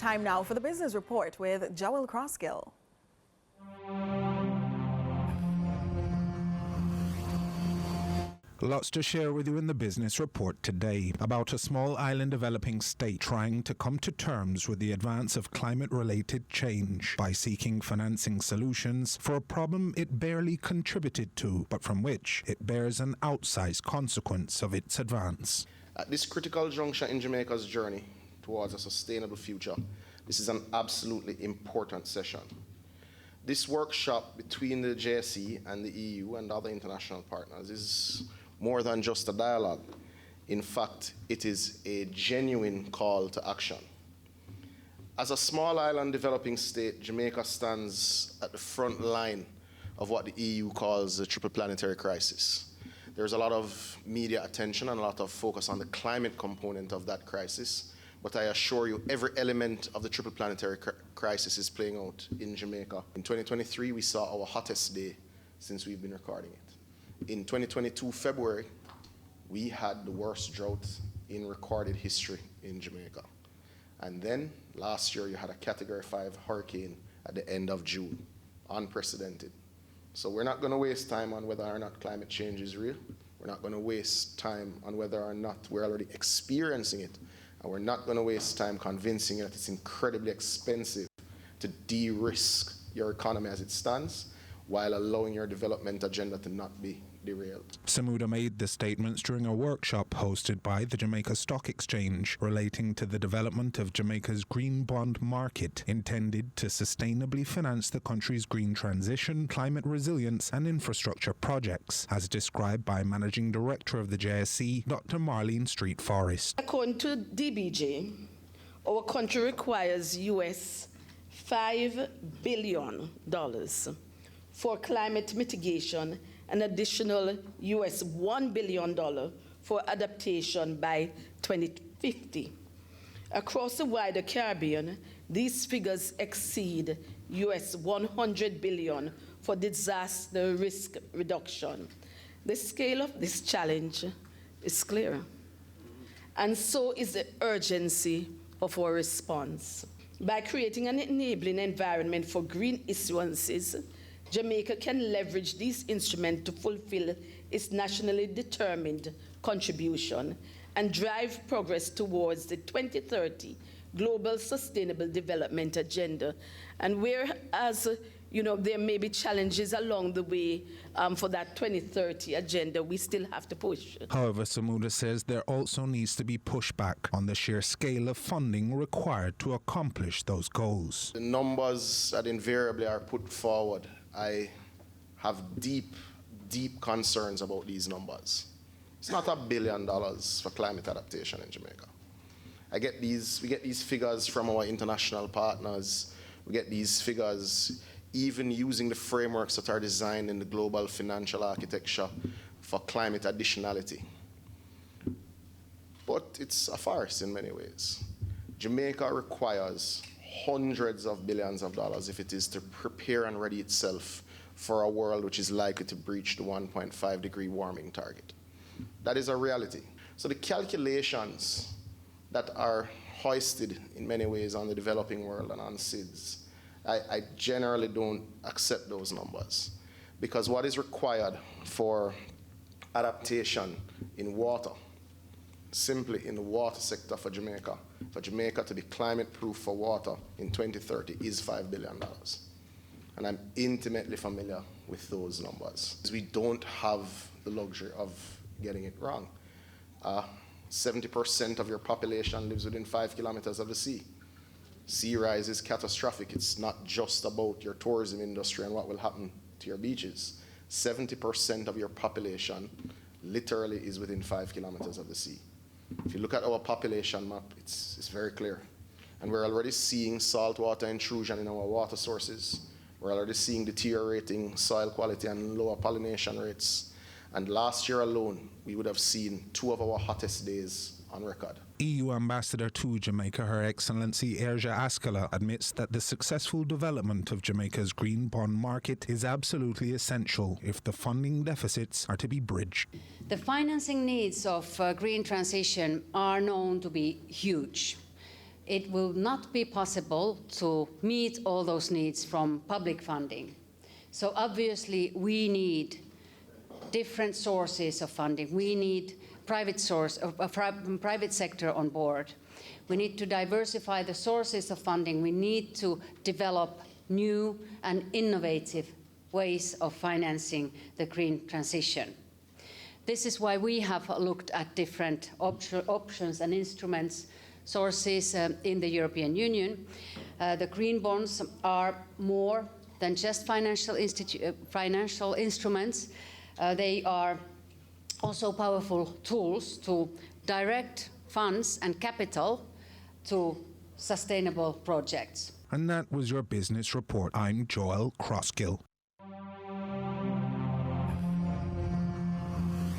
Time now for the Business Report with Joel Crosskill. Lots to share with you in the Business Report today about a small island developing state trying to come to terms with the advance of climate-related change by seeking financing solutions for a problem it barely contributed to, but from which it bears an outsized consequence of its advance. At this critical juncture in Jamaica's journey towards a sustainable future, this is an absolutely important session. This workshop between the JSE and the EU and other international partners is more than just a dialogue. In fact, it is a genuine call to action. As a small island developing state, Jamaica stands at the front line of what the EU calls the triple planetary crisis. There's a lot of media attention and a lot of focus on the climate component of that crisis, but I assure you every element of the triple planetary crisis is playing out in Jamaica. In 2023, we saw our hottest day since we've been recording it. In 2022 February, we had the worst drought in recorded history in Jamaica. And then last year you had a Category 5 hurricane at the end of June, unprecedented. So we're not going to waste time on whether or not climate change is real. We're not going to waste time on whether or not we're already experiencing it. And we're not going to waste time convincing you that it's incredibly expensive to de-risk your economy as it stands, while allowing your development agenda to not be derailed. Samuda made the statements during a workshop hosted by the Jamaica Stock Exchange relating to the development of Jamaica's green bond market, intended to sustainably finance the country's green transition, climate resilience and infrastructure projects, as described by Managing Director of the JSE, Dr. Marlene Street Forrest. According to DBJ, our country requires US $5 billion for climate mitigation, an additional US $1 billion for adaptation by 2050. Across the wider Caribbean, these figures exceed US $100 billion for disaster risk reduction. The scale of this challenge is clear, and so is the urgency of our response. By creating an enabling environment for green issuances, Jamaica can leverage these instruments to fulfill its nationally determined contribution and drive progress towards the 2030 Global Sustainable Development Agenda. And whereas there may be challenges along the way for that 2030 agenda, we still have to push. However, Samuda says there also needs to be pushback on the sheer scale of funding required to accomplish those goals. The numbers that invariably are put forward, I have deep, deep concerns about these numbers. It's not $1 billion for climate adaptation in Jamaica. We get these figures from our international partners. We get these figures even using the frameworks that are designed in the global financial architecture for climate additionality. But it's a farce in many ways. Jamaica requires hundreds of billions of dollars if it is to prepare and ready itself for a world which is likely to breach the 1.5 degree warming target. That is a reality. So the calculations that are hoisted in many ways on the developing world and on SIDS, I generally don't accept those numbers, because what is required for adaptation in water, simply in the water sector for Jamaica to be climate proof for water in 2030 is $5 billion. And I'm intimately familiar with those numbers. We don't have the luxury of getting it wrong. 70% of your population lives within 5 kilometers of the sea. Sea rise is catastrophic. It's not just about your tourism industry and what will happen to your beaches. 70% of your population literally is within 5 kilometers of the sea. If you look at our population map, it's very clear. And we're already seeing saltwater intrusion in our water sources. We're already seeing deteriorating soil quality and lower pollination rates. And last year alone, we would have seen 2 of our hottest days on record. EU Ambassador to Jamaica, Her Excellency Erja Askala, admits that the successful development of Jamaica's green bond market is absolutely essential if the funding deficits are to be bridged. The financing needs of green transition are known to be huge. it will not be possible to meet all those needs from public funding. So obviously we need different sources of funding. We need private sector on board. We need to diversify the sources of funding. We need to develop new and innovative ways of financing the green transition. This is why we have looked at different options and instruments, sources in the European Union. The green bonds are more than just financial instruments. They are also powerful tools to direct funds and capital to sustainable projects. And that was your business report. I'm Joel Crosskill.